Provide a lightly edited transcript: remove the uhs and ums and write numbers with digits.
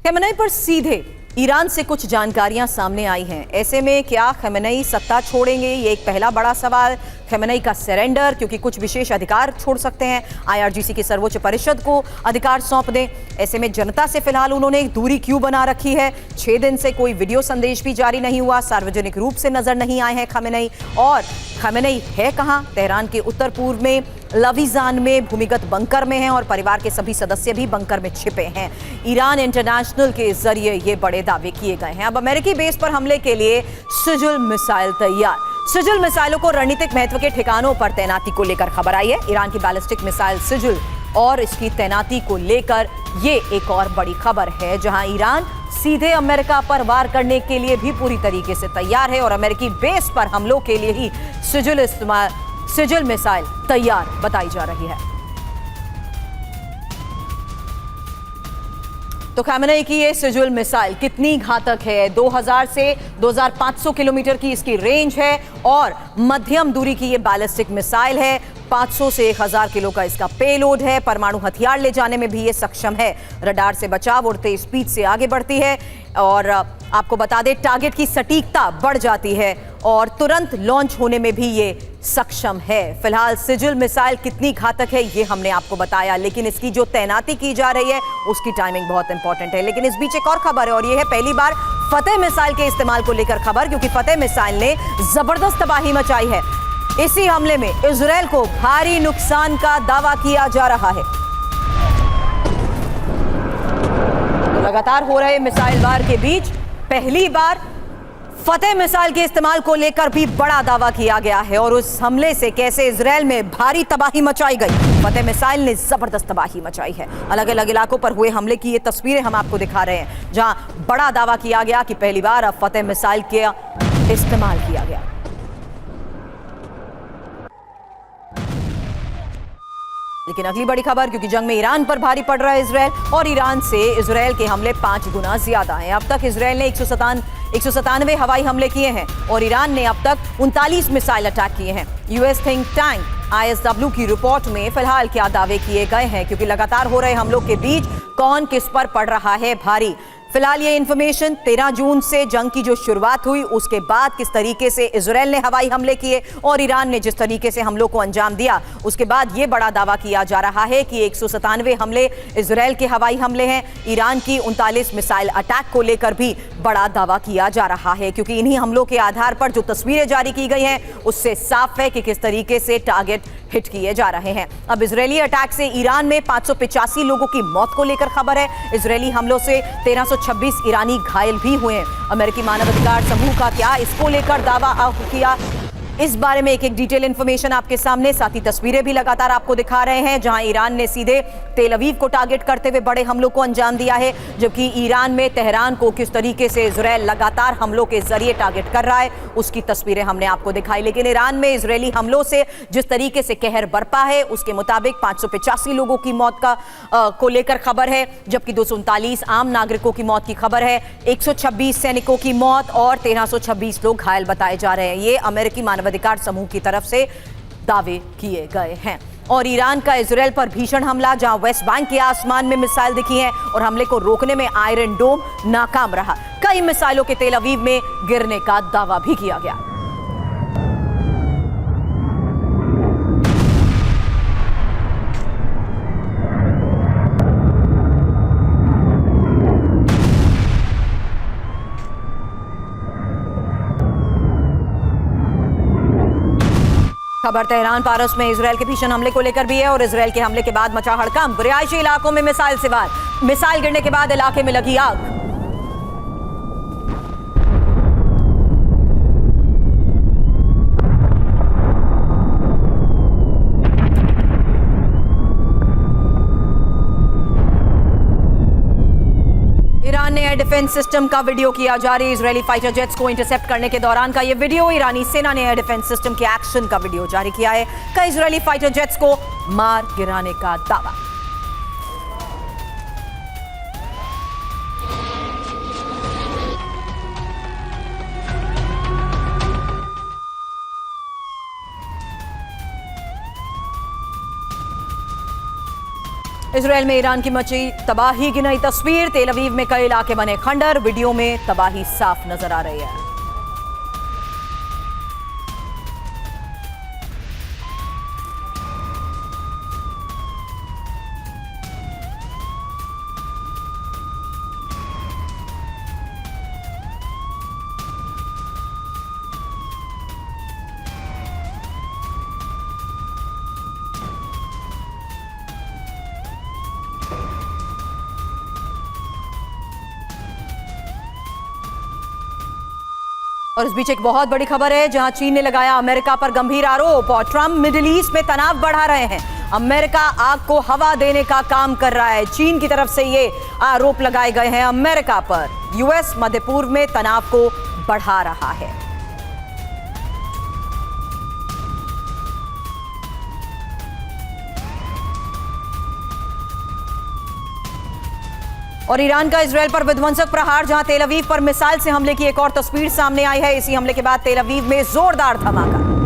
Khamenei पर सीधे Iran से कुछ जानकारियां सामने आई हैं। ऐसे में क्या खमेनेई सत्ता छोड़ेंगे, ये एक पहला बड़ा सवाल। खमेनेई का सरेंडर, क्योंकि कुछ विशेष अधिकार छोड़ सकते हैं, आईआरजीसी की सर्वोच्च परिषद को अधिकार सौंप दें। ऐसे में जनता से फिलहाल उन्होंने एक दूरी क्यों बना रखी है। 6 दिन से कोई वीडियो संदेश भी जारी नहीं हुआ, सार्वजनिक रूप से नजर नहीं आए हैं खमेनेई। और खमेनेई है कहां? तेहरान के उत्तर पूर्व में लवीजान में भूमिगत बंकर में हैं और परिवार के सभी सदस्य भी बंकर में छिपे हैं। ईरान इंटरनेशनल के जरिए ये बड़े दावे किए गए हैं। अब अमेरिकी बेस पर हमले के लिए सिजिल मिसाइल तैयार। सिजिल मिसाइलों को रणनीतिक महत्व के ठिकानों पर तैनाती को लेकर खबर आई है। ईरान की बैलिस्टिक मिसाइल सिजिल और इसकी तैनाती को लेकर ये एक और बड़ी खबर है, जहां ईरान सीधे अमेरिका पर वार करने के लिए भी पूरी तरीके से तैयार है और अमेरिकी बेस पर हमलों के लिए ही सिजिल मिसाइल तैयार बताई जा रही है। तो खमेनेई की ये सिजिल मिसाइल कितनी घातक है? 2000 से 2500 किलोमीटर की इसकी रेंज है और मध्यम दूरी की ये बैलिस्टिक मिसाइल है। 500 से 1000 किलो का इसका पेलोड है। परमाणु हथियार ले जाने में भी ये सक्षम है। रडार से बचाव और तेज स्पीड से आगे बढ़ती है। और आपको बता दें, टारगेट की सटीकता बढ़ जाती है और तुरंत लॉन्च होने में भी ये सक्षम है। फिलहाल सिजिल मिसाइल कितनी घातक है ये हमने आपको बताया, लेकिन इसकी जो तैनाती की जा रही है उसकी टाइमिंग बहुत इंपॉर्टेंट है। लेकिन इस बीच एक और खबर है और ये है पहली बार फतेह मिसाइल के इस्तेमाल को लेकर खबर, क्योंकि फतेह मिसाइल ने जबरदस्त तबाही मचाई है। इसी हमले में इजरायल को भारी नुकसान का दावा किया जा रहा है। लगातार हो रहे मिसाइल वार के बीच पहली बार फतेह मिसाइल के इस्तेमाल को लेकर भी बड़ा दावा किया गया है और उस हमले से कैसे इजरायल में भारी तबाही मचाई गई। फतेह मिसाइल ने जबरदस्त तबाही मचाई है। अलग अलग इलाकों पर हुए हमले की ये तस्वीरें हम आपको दिखा रहे हैं, जहां बड़ा दावा किया गया कि पहली बार अब फतेह मिसाइल का इस्तेमाल किया गया। लेकिन अगली बड़ी खबर, क्योंकि जंग में ईरान पर भारी पड़ रहा है इजरायल और ईरान से इजरायल के हमले 5 गुना ज्यादा हैं। अब तक इजरायल ने 197 हवाई हमले किए हैं और ईरान ने अब तक 39 मिसाइल अटैक किए हैं। यूएस थिंक टैंक ISW की रिपोर्ट में फिलहाल क्या दावे किए गए हैं, क्योंकि लगातार हो रहे हमलों के बीच कौन किस पर पड़ रहा है भारी। फिलहाल ये इंफॉर्मेशन 13 जून से जंग की जो शुरुआत हुई उसके बाद किस तरीके से इजरायल ने हवाई हमले किए और ईरान ने जिस तरीके से हमलों को अंजाम दिया, उसके बाद ये बड़ा दावा किया जा रहा है कि 197 हमले इजरायल के हवाई हमले हैं। ईरान की 39 मिसाइल अटैक को लेकर भी बड़ा दावा किया जा रहा है, क्योंकि इन्हीं हमलों के आधार पर जो तस्वीरें जारी की गई हैं उससे साफ है कि किस तरीके से टारगेट हिट किए जा रहे हैं। अब इजरायली अटैक से ईरान में 585 लोगों की मौत को लेकर खबर है। इजरायली हमलों से 1326 ईरानी घायल भी हुए हैं। अमेरिकी मानवाधिकार समूह का क्या इसको लेकर दावा किया, इस बारे में एक डिटेल इंफॉर्मेशन आपके सामने, साथ ही तस्वीरें भी लगातार आपको दिखा रहे हैं, जहां ईरान ने सीधे तेल अवीव को टारगेट करते हुए बड़े हमलों को अंजाम दिया है, जबकि ईरान में तेहरान को किस तरीके से इजरायल लगातार हमलों के जरिए टारगेट कर रहा है उसकी तस्वीरें हमने आपको दिखाई। लेकिन ईरान में इजरायली हमलों से जिस तरीके से कहर बरपा है उसके मुताबिक 585 लोगों की मौत को लेकर खबर है, जबकि 239 आम नागरिकों की मौत की खबर है। 126 सैनिकों की मौत और 1326 लोग घायल बताए जा रहे हैं। ये अमेरिकी मानवाधिकार समूह की तरफ से दावे किए गए हैं। और ईरान का इजरायल पर भीषण हमला, जहां वेस्ट बैंक के आसमान में मिसाइल दिखी हैं और हमले को रोकने में आयरन डोम नाकाम रहा। कई मिसाइलों के तेल अवीव में गिरने का दावा भी किया गया। खबर तेहरान पारस में इजरायल के भीषण हमले को लेकर भी है और इजरायल के हमले के बाद मचा हड़कंप। रिहायशी इलाकों में मिसाइल से वार, मिसाइल गिरने के बाद इलाके में लगी आग। ईरान ने एयर डिफेंस सिस्टम का वीडियो किया जारी। इजरायली फाइटर जेट्स को इंटरसेप्ट करने के दौरान का यह वीडियो। ईरानी सेना ने एयर डिफेंस सिस्टम के एक्शन का वीडियो जारी किया है। कई इजरायली फाइटर जेट्स को मार गिराने का दावा। इजरायल में ईरान की मची तबाही की नई तस्वीर। तेल अवीव में कई इलाके बने खंडर। वीडियो में तबाही साफ नजर आ रही है। और इस बीच एक बहुत बड़ी खबर है, जहां चीन ने लगाया अमेरिका पर गंभीर आरोप और ट्रंप मिडिल ईस्ट में तनाव बढ़ा रहे हैं। अमेरिका आग को हवा देने का काम कर रहा है। चीन की तरफ से ये आरोप लगाए गए हैं अमेरिका पर। यूएस मध्य पूर्व में तनाव को बढ़ा रहा है। और ईरान का इजरायल पर विध्वंसक प्रहार, जहां तेल अवीव पर मिसाइल से हमले की एक और तस्वीर सामने आई है। इसी हमले के बाद तेल अवीव में जोरदार धमाका।